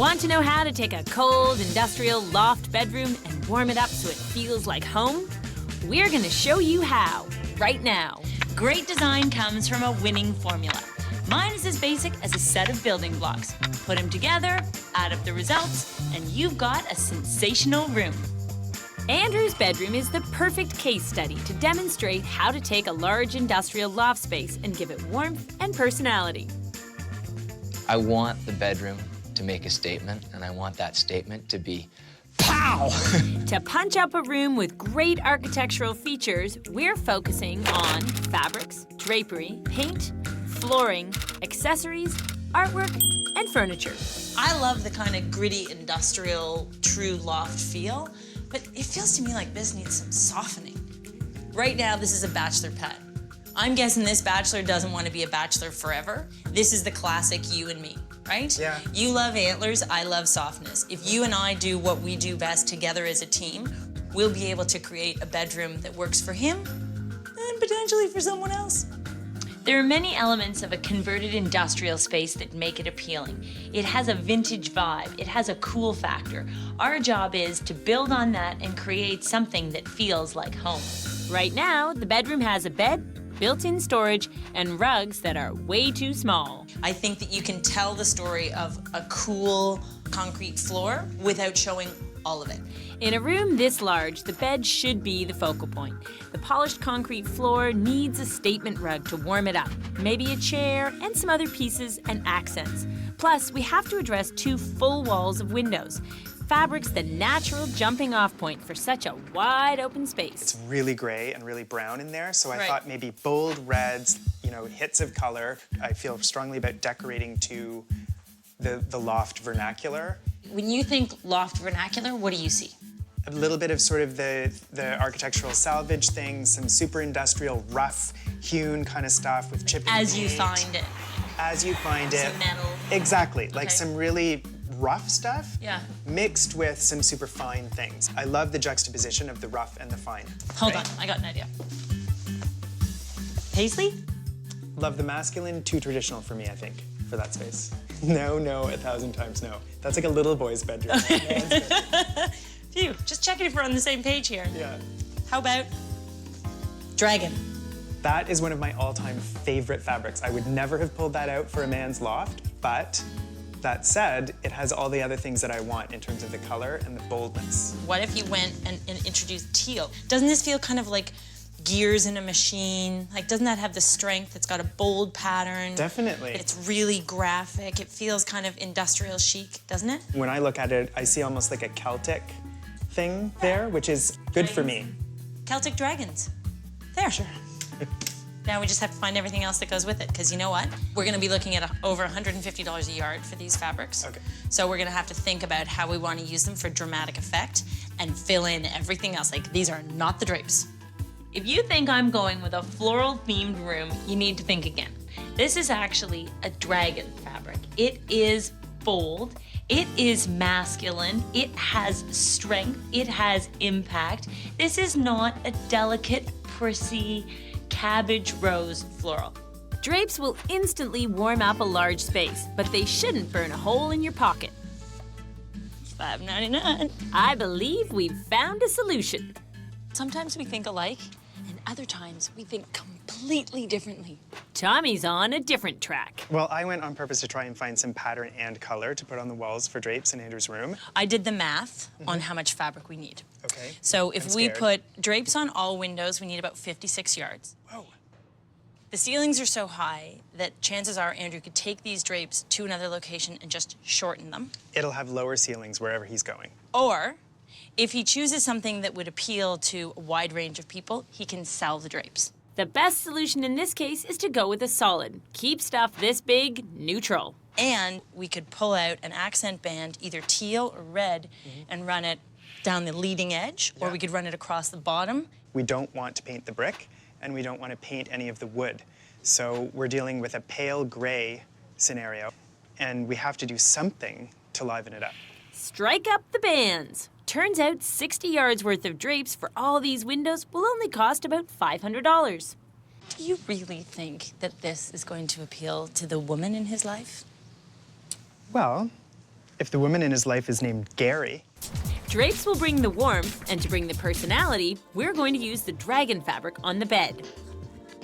Want to know how to take a cold, industrial loft bedroom and warm it up so it feels like home? We're gonna show you how, right now. Great design comes from a winning formula. Mine is as basic as a set of building blocks. Put them together, add up the results, and you've got a sensational room. Andrew's bedroom is the perfect case study to demonstrate how to take a large industrial loft space and give it warmth and personality. I want the bedroom to make a statement, and I want that statement to be pow! To punch up a room with great architectural features, we're focusing on fabrics, drapery, paint, flooring, accessories, artwork, and furniture. I love the kind of gritty, industrial, true loft feel, but it feels to me like this needs some softening. Right now, this is a bachelor pad. I'm guessing this bachelor doesn't want to be a bachelor forever. This is the classic you and me, right? Yeah. You love antlers, I love softness. If you and I do what we do best together as a team, we'll be able to create a bedroom that works for him and potentially for someone else. There are many elements of a converted industrial space that make it appealing. It has a vintage vibe. It has a cool factor. Our job is to build on that and create something that feels like home. Right now, the bedroom has a bed, built-in storage, and rugs that are way too small. I think that you can tell the story of a cool concrete floor without showing all of it. In a room this large, the bed should be the focal point. The polished concrete floor needs a statement rug to warm it up, maybe a chair and some other pieces and accents. Plus, we have to address 2 full walls of windows. Fabric's the natural jumping off point for such a wide open space. It's really gray and really brown in there, so I Right. thought maybe bold reds, hits of color. I feel strongly about decorating to the loft vernacular. When you think loft vernacular, what do you see? A little bit of sort of the architectural salvage thing, some super industrial, rough hewn kind of stuff with chipping As you paint. find it. As you find it. Some metal. Exactly, like Okay. some really rough stuff Yeah. mixed with some super fine things. I love the juxtaposition of the rough and the fine. Hold right? on, I got an idea. Paisley? Love the masculine, too traditional for me, I think, for that space. No, 1,000 times no. That's like a little boy's bedroom. Man's bedroom. Phew, just checking if we're on the same page here. Yeah. How about dragon? That is one of my all-time favorite fabrics. I would never have pulled that out for a man's loft, but that said, it has all the other things that I want in terms of the color and the boldness. What if you went and introduced teal? Doesn't this feel kind of like gears in a machine? Like, doesn't that have the strength? It's got a bold pattern. Definitely. It's really graphic. It feels kind of industrial chic, doesn't it? When I look at it, I see almost like a Celtic thing there, which is good for me. Celtic dragons. There. Sure. Now we just have to find everything else that goes with it, because you know what? We're gonna be looking at over $150 a yard for these fabrics. Okay. So we're gonna have to think about how we wanna use them for dramatic effect and fill in everything else. Like, these are not the drapes. If you think I'm going with a floral-themed room, you need to think again. This is actually a dragon fabric. It is bold, it is masculine, it has strength, it has impact. This is not a delicate, prissy, cabbage rose floral. Drapes will instantly warm up a large space, but they shouldn't burn a hole in your pocket. $5.99. I believe we've found a solution. Sometimes we think alike, and other times we think completely differently. Tommy's on a different track. Well, I went on purpose to try and find some pattern and color to put on the walls for drapes in Andrew's room. I did the math on how much fabric we need. Okay. So if I'm we scared. put drapes on all windows, we need about 56 yards. Whoa. The ceilings are so high that chances are Andrew could take these drapes to another location and just shorten them. It'll have lower ceilings wherever he's going. Or if he chooses something that would appeal to a wide range of people, he can sell the drapes. The best solution in this case is to go with a solid. Keep stuff this big neutral. And we could pull out an accent band, either teal or red, and run it down the leading edge, or Yeah. we could run it across the bottom. We don't want to paint the brick, and we don't want to paint any of the wood. So we're dealing with a pale gray scenario, and we have to do something to liven it up. Strike up the bands. Turns out 60 yards worth of drapes for all these windows will only cost about $500. Do you really think that this is going to appeal to the woman in his life? Well, if the woman in his life is named Gary. Drapes will bring the warmth, and to bring the personality, we're going to use the dragon fabric on the bed.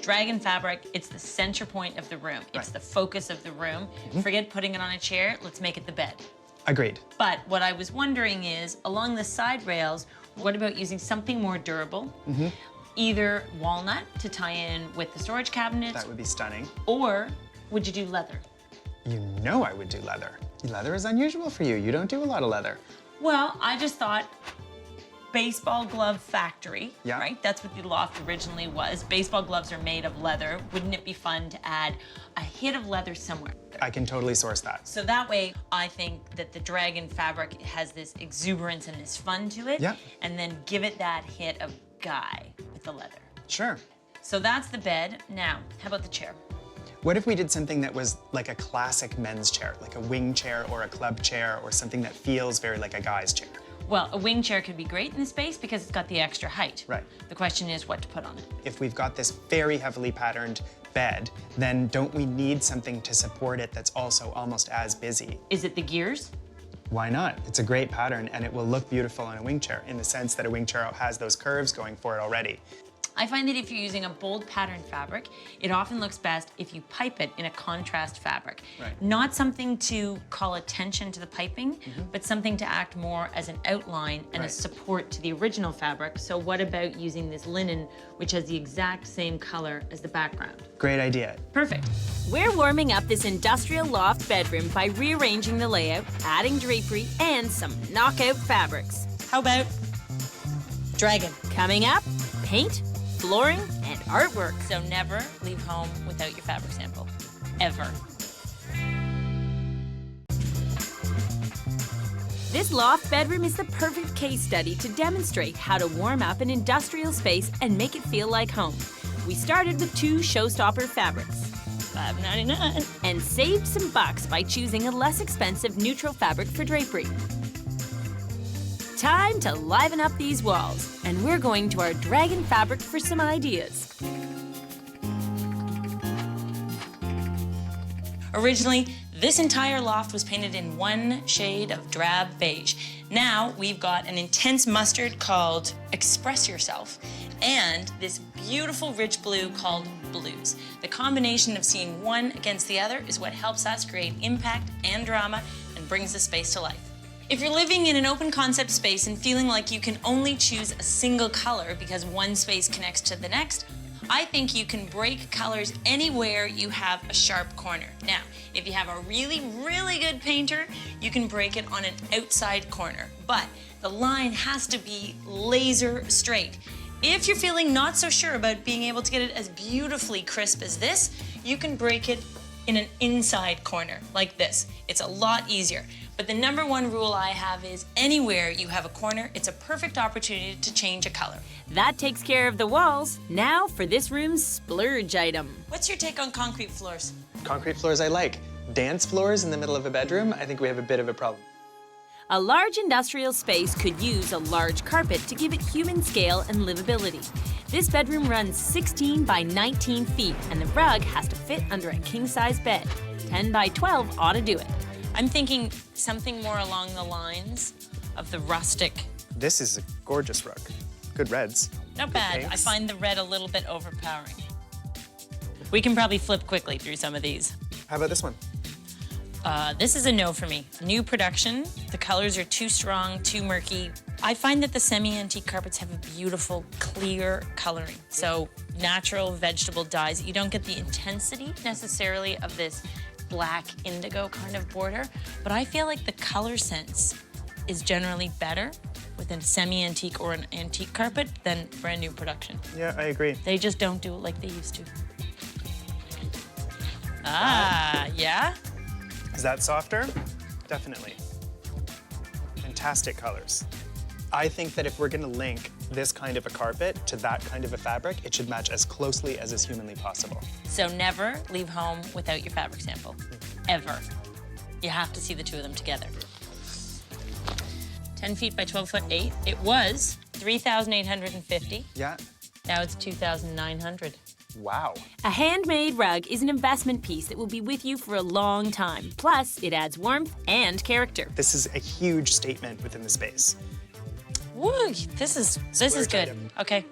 Dragon fabric, it's the center point of the room. It's the focus of the room. Forget putting it on a chair, let's make it the bed. Agreed. But what I was wondering is, along the side rails, what about using something more durable? Either walnut to tie in with the storage cabinets, That would be stunning. or would you do leather? You know I would do leather. Leather is unusual for you. You don't do a lot of leather. Well, I just thought baseball glove factory, Yeah. right? That's what the loft originally was. Baseball gloves are made of leather. Wouldn't it be fun to add a hit of leather somewhere? I can totally source that. So that way, I think that the dragon fabric has this exuberance and this fun to it. Yeah. And then give it that hit of guy with the leather. Sure. So that's the bed. Now, how about the chair? What if we did something that was like a classic men's chair, like a wing chair or a club chair or something that feels very like a guy's chair? Well, a wing chair could be great in the space because it's got the extra height. Right. The question is what to put on it. If we've got this very heavily patterned bed, then don't we need something to support it that's also almost as busy? Is it the gears? Why not? It's a great pattern and it will look beautiful on a wing chair in the sense that a wing chair has those curves going for it already. I find that if you're using a bold pattern fabric, it often looks best if you pipe it in a contrast fabric. Right. Not something to call attention to the piping, but something to act more as an outline and a Right. support to the original fabric. So what about using this linen, which has the exact same color as the background? Great idea. Perfect. We're warming up this industrial loft bedroom by rearranging the layout, adding drapery, and some knockout fabrics. How about dragon? Coming up, paint, flooring, and artwork. So never leave home without your fabric sample, ever. This loft bedroom is the perfect case study to demonstrate how to warm up an industrial space and make it feel like home. We started with 2 showstopper fabrics $5.99. and saved some bucks by choosing a less expensive neutral fabric for drapery. Time to liven up these walls, and we're going to our dragon fabric for some ideas. Originally, this entire loft was painted in one shade of drab beige. Now we've got an intense mustard called Express Yourself and this beautiful rich blue called Blues. The combination of seeing one against the other is what helps us create impact and drama and brings the space to life. If you're living in an open concept space and feeling like you can only choose a single color because one space connects to the next, I think you can break colors anywhere you have a sharp corner. Now, if you have a really, really good painter, you can break it on an outside corner, but the line has to be laser straight. If you're feeling not so sure about being able to get it as beautifully crisp as this, you can break it in an inside corner like this. It's a lot easier. But the #1 rule I have is anywhere you have a corner, it's a perfect opportunity to change a color. That takes care of the walls. Now for this room's splurge item. What's your take on concrete floors? Concrete floors I like. Dance floors in the middle of a bedroom, I think we have a bit of a problem. A large industrial space could use a large carpet to give it human scale and livability. This bedroom runs 16 by 19 feet, and the rug has to fit under a king-size bed. 10 by 12 ought to do it. I'm thinking something more along the lines of the rustic. This is a gorgeous rug. Good reds. Not Good bad. I pinks. find the red a little bit overpowering. We can probably flip quickly through some of these. How about this one? This is a no for me. New production. The colors are too strong, too murky. I find that the semi-antique carpets have a beautiful, clear coloring. So natural vegetable dyes. You don't get the intensity necessarily of this black indigo kind of border, but I feel like the color sense is generally better with a semi-antique or an antique carpet than brand new production. Yeah, I agree. They just don't do it like they used to. Ah, yeah? Is that softer? Definitely. Fantastic colors. I think that if we're gonna link this kind of a carpet to that kind of a fabric, it should match as closely as is humanly possible. So never leave home without your fabric sample, ever. You have to see the two of them together. 10 feet by 12 foot 8. It was 3,850. Yeah, Now it's 2,900. Wow. A handmade rug is an investment piece that will be with you for a long time. Plus, it adds warmth and character. This is a huge statement within the space. Woo, this is Splurge good. item. Okay.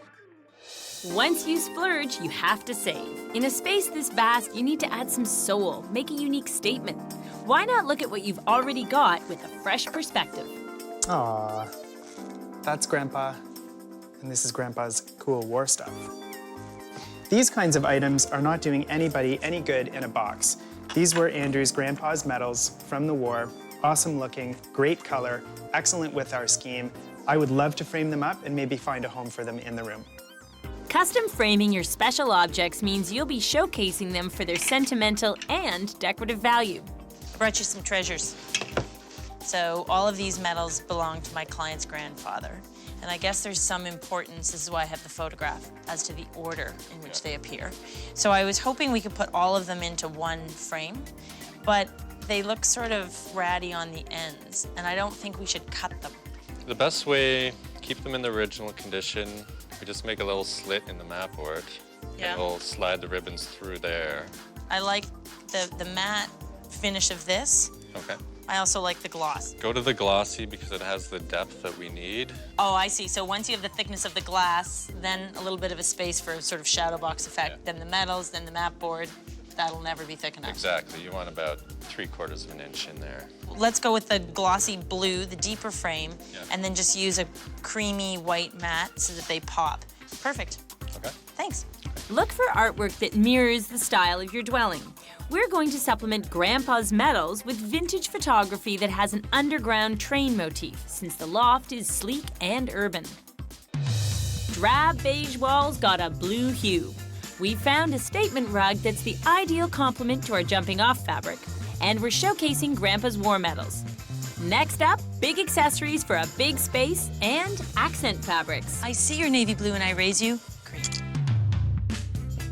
Once you splurge, you have to save. In a space this vast, you need to add some soul, make a unique statement. Why not look at what you've already got with a fresh perspective? Aw, that's Grandpa, and this is Grandpa's cool war stuff. These kinds of items are not doing anybody any good in a box. These were Andrew's grandpa's medals from the war. Awesome looking, great color, excellent with our scheme. I would love to frame them up and maybe find a home for them in the room. Custom framing your special objects means you'll be showcasing them for their sentimental and decorative value. I brought you some treasures. So all of these medals belong to my client's grandfather. And I guess there's some importance, this is why I have the photograph, as to the order in which they appear. So I was hoping we could put all of them into one frame, but they look sort of ratty on the ends, and I don't think we should cut them. The best way, keep them in the original condition. We just make a little slit in the mat board. Yeah. And we'll slide the ribbons through there. I like the matte finish of this. Okay. I also like the gloss. Go to the glossy because it has the depth that we need. Oh, I see. So once you have the thickness of the glass, then a little bit of a space for a sort of shadow box effect, Yeah. then the metals, then the matte board. That'll never be thick enough. Exactly. You want about 3/4 of an inch in there. Let's go with the glossy blue, the deeper frame, Yeah. and then just use a creamy white matte so that they pop. Perfect. Okay. Thanks. Look for artwork that mirrors the style of your dwelling. We're going to supplement Grandpa's medals with vintage photography that has an underground train motif, since the loft is sleek and urban. Drab beige walls got a blue hue. We found a statement rug that's the ideal complement to our jumping-off fabric, and we're showcasing Grandpa's war medals. Next up, big accessories for a big space and accent fabrics. I see your navy blue and I raise you. Green.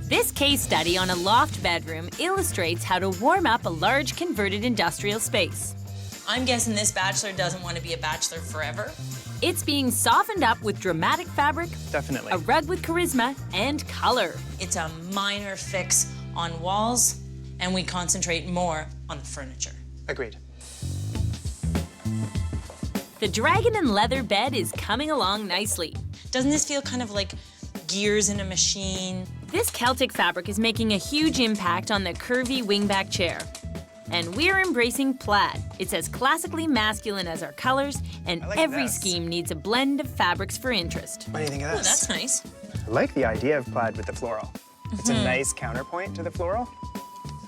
This case study on a loft bedroom illustrates how to warm up a large converted industrial space. I'm guessing this bachelor doesn't want to be a bachelor forever. It's being softened up with dramatic fabric, Definitely. a rug with charisma, and color. It's a minor fix on walls, and we concentrate more on the furniture. Agreed. The dragon and leather bed is coming along nicely. Doesn't this feel kind of like gears in a machine? This Celtic fabric is making a huge impact on the curvy wingback chair. And we're embracing plaid. It's as classically masculine as our colors, and I like every this. scheme needs a blend of fabrics for interest. What do you think of Oh, this? that's nice. I like the idea of plaid with the floral. It's a nice counterpoint to the floral.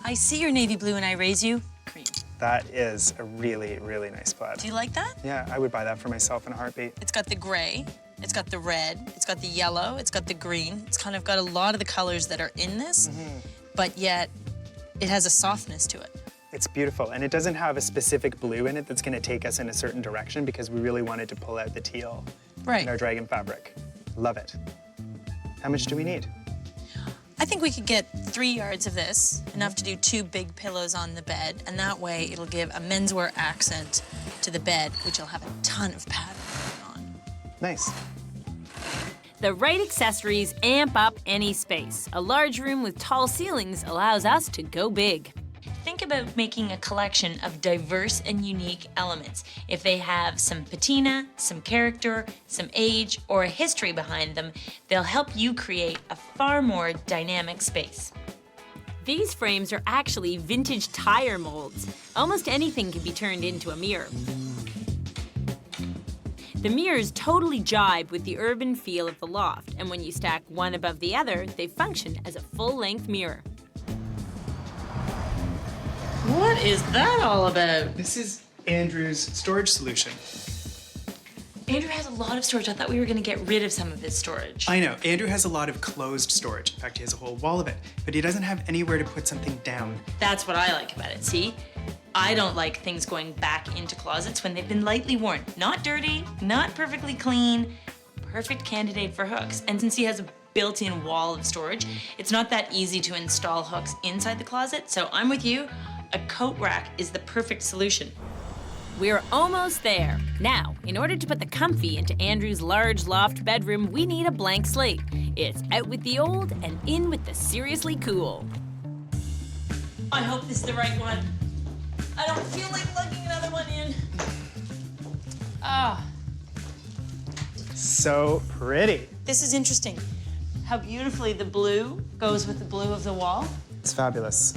I see your navy blue and I raise you. Green. That is a really, really nice plaid. Do you like that? Yeah, I would buy that for myself in a heartbeat. It's got the gray, it's got the red, it's got the yellow, it's got the green. It's kind of got a lot of the colors that are in this, but yet it has a softness to it. It's beautiful, and it doesn't have a specific blue in it that's gonna take us in a certain direction because we really wanted to pull out the teal in our dragon fabric. Love it. How much do we need? I think we could get 3 yards of this, enough to do 2 big pillows on the bed, and that way it'll give a menswear accent to the bed, which will have a ton of pattern going on. Nice. The right accessories amp up any space. A large room with tall ceilings allows us to go big. Think about making a collection of diverse and unique elements. If they have some patina, some character, some age, or a history behind them, they'll help you create a far more dynamic space. These frames are actually vintage tire molds. Almost anything can be turned into a mirror. The mirrors totally jibe with the urban feel of the loft, and when you stack one above the other, they function as a full-length mirror. What is that all about? This is Andrew's storage solution. Andrew has a lot of storage. I thought we were gonna get rid of some of his storage. I know, Andrew has a lot of closed storage. In fact, he has a whole wall of it, but he doesn't have anywhere to put something down. That's what I like about it, see? I don't like things going back into closets when they've been lightly worn. Not dirty, not perfectly clean, perfect candidate for hooks. And since he has a built-in wall of storage, it's not that easy to install hooks inside the closet, so I'm with you. A coat rack is the perfect solution. We're almost there. Now, in order to put the comfy into Andrew's large loft bedroom, we need a blank slate. It's out with the old and in with the seriously cool. I hope this is the right one. I don't feel like lugging another one in. Ah, So pretty. this is interesting. How beautifully the blue goes with the blue of the wall. It's fabulous.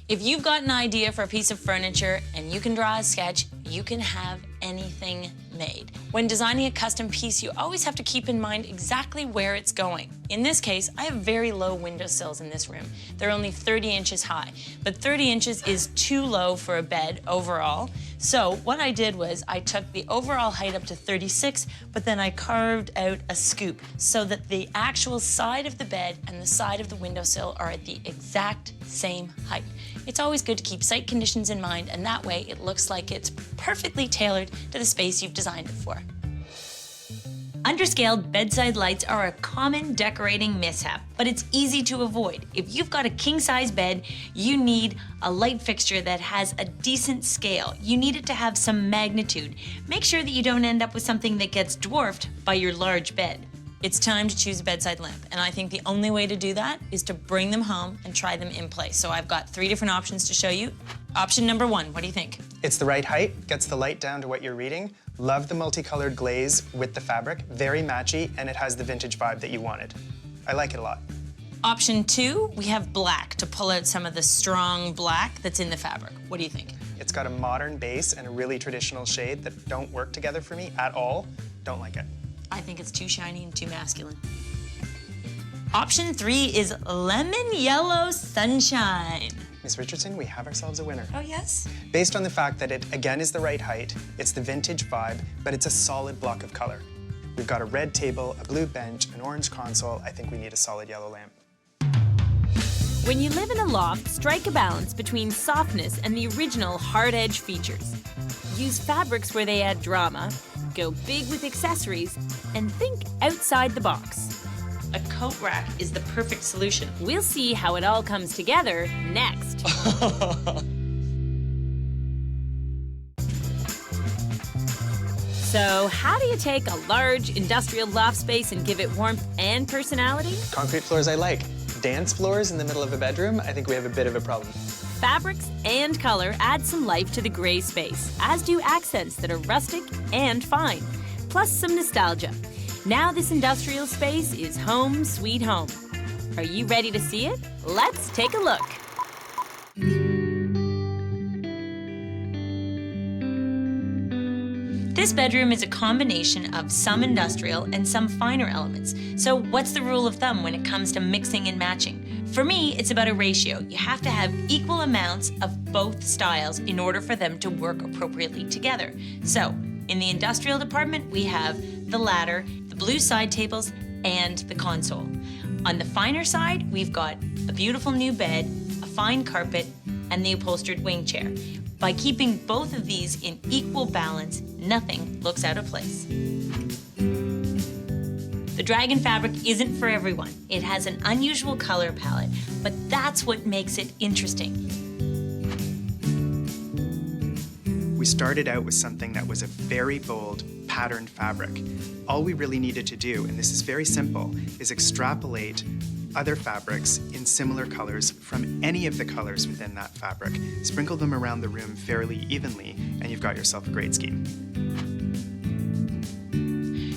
If you've got an idea for a piece of furniture and you can draw a sketch, you can have anything made. When designing a custom piece, you always have to keep in mind exactly where it's going. In this case, I have very low windowsills in this room. They're only 30 inches high, but 30 inches is too low for a bed overall. So what I did was I took the overall height up to 36, but then I carved out a scoop so that the actual side of the bed and the side of the windowsill are at the exact same height. It's always good to keep site conditions in mind, and that way it looks like it's perfectly tailored to the space you've designed it for. Underscaled bedside lights are a common decorating mishap, but it's easy to avoid. If you've got a king-size bed, you need a light fixture that has a decent scale. You need it to have some magnitude. Make sure that you don't end up with something that gets dwarfed by your large bed. It's time to choose a bedside lamp, and I think the only way to do that is to bring them home and try them in place. So I've got 3 different options to show you. Option number 1, what do you think? It's the right height, gets the light down to what you're reading. Love the multicolored glaze with the fabric, very matchy, and it has the vintage vibe that you wanted. I like it a lot. Option 2, we have black to pull out some of the strong black that's in the fabric. What do you think? It's got a modern base and a really traditional shade that don't work together for me at all. Don't like it. I think it's too shiny and too masculine. Option 3 is lemon yellow sunshine. Miss Richardson, we have ourselves a winner. Oh, yes? Based on the fact that it, again, is the right height, it's the vintage vibe, but it's a solid block of color. We've got a red table, a blue bench, an orange console. I think we need a solid yellow lamp. When you live in a loft, strike a balance between softness and the original hard edge features. Use fabrics where they add drama, go big with accessories, and think outside the box. A coat rack is the perfect solution. We'll see how it all comes together next. So, how do you take a large industrial loft space and give it warmth and personality? Concrete floors I like. Dance floors in the middle of a bedroom, I think we have a bit of a problem. Fabrics and color add some life to the gray space, as do accents that are rustic and fine, plus some nostalgia. Now this industrial space is home sweet home. Are you ready to see it? Let's take a look. This bedroom is a combination of some industrial and some finer elements. So what's the rule of thumb when it comes to mixing and matching? For me, it's about a ratio. You have to have equal amounts of both styles in order for them to work appropriately together. So in the industrial department, we have the ladder, the blue side tables, and the console. On the finer side, we've got a beautiful new bed, a fine carpet, and the upholstered wing chair. By keeping both of these in equal balance, nothing looks out of place. The dragon fabric isn't for everyone. It has an unusual color palette, but that's what makes it interesting. We started out with something that was a very bold, patterned fabric. All we really needed to do, and this is very simple, is extrapolate other fabrics in similar colors from any of the colors within that fabric. Sprinkle them around the room fairly evenly, and you've got yourself a great scheme.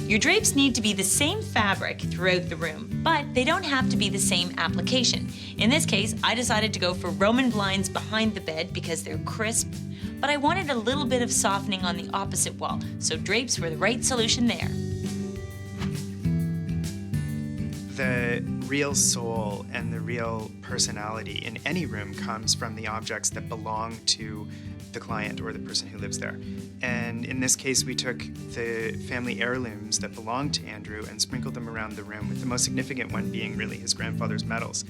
Your drapes need to be the same fabric throughout the room, but they don't have to be the same application. In this case, I decided to go for Roman blinds behind the bed because they're crisp, but I wanted a little bit of softening on the opposite wall, so drapes were the right solution there. The real soul and the real personality in any room comes from the objects that belong to the client or the person who lives there. And in this case, we took the family heirlooms that belonged to Andrew and sprinkled them around the room, with the most significant one being really his grandfather's medals.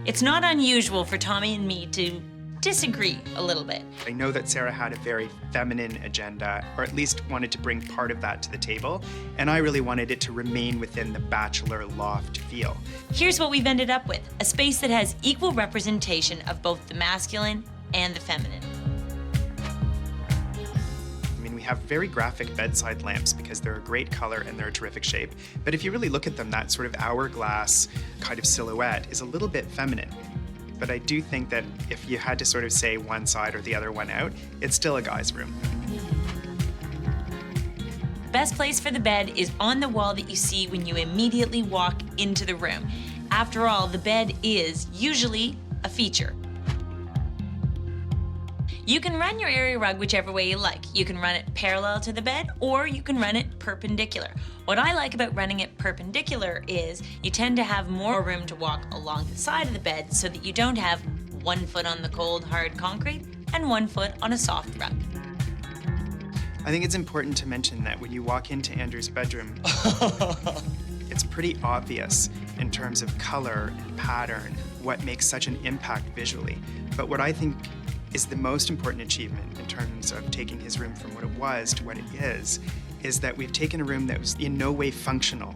It's not unusual for Tommy and me to disagree a little bit. I know that Sarah had a very feminine agenda, or at least wanted to bring part of that to the table, and I really wanted it to remain within the bachelor loft feel. Here's what we've ended up with, a space that has equal representation of both the masculine and the feminine. I mean, we have very graphic bedside lamps because they're a great color and they're a terrific shape. But if you really look at them, that sort of hourglass kind of silhouette is a little bit feminine. But I do think that if you had to sort of say one side or the other one out, it's still a guy's room. Best place for the bed is on the wall that you see when you immediately walk into the room. After all, the bed is usually a feature. You can run your area rug whichever way you like. You can run it parallel to the bed, or you can run it perpendicular. What I like about running it perpendicular is you tend to have more room to walk along the side of the bed so that you don't have 1 foot on the cold, hard concrete and 1 foot on a soft rug. I think it's important to mention that when you walk into Andrew's bedroom, it's pretty obvious in terms of color and pattern what makes such an impact visually. But what I think is the most important achievement in terms of taking his room from what it was to what it is that we've taken a room that was in no way functional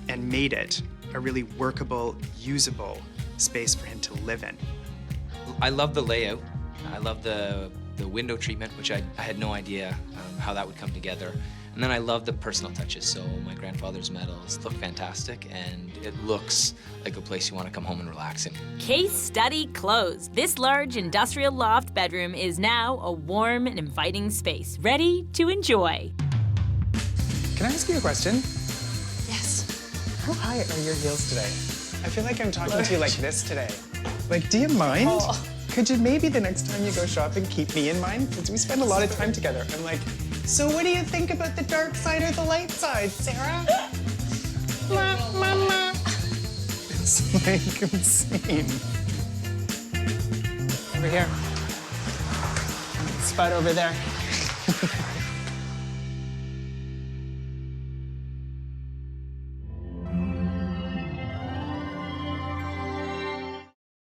and made it a really workable, usable space for him to live in. I love the layout. I love the window treatment, which I had no idea how that would come together. And then I love the personal touches. So my grandfather's medals look fantastic, and it looks like a place you want to come home and relax in. Case study closed. This large industrial loft bedroom is now a warm and inviting space, ready to enjoy. Can I ask you a question? Yes. How high are your heels today? I feel like I'm talking to you like this today. Like, do you mind? Oh. Could you maybe the next time you go shopping keep me in mind? Because we spend a lot of time together. I'm like, so what do you think about the dark side or the light side, Sarah? Mama. It's like insane. Over here. Spot over there.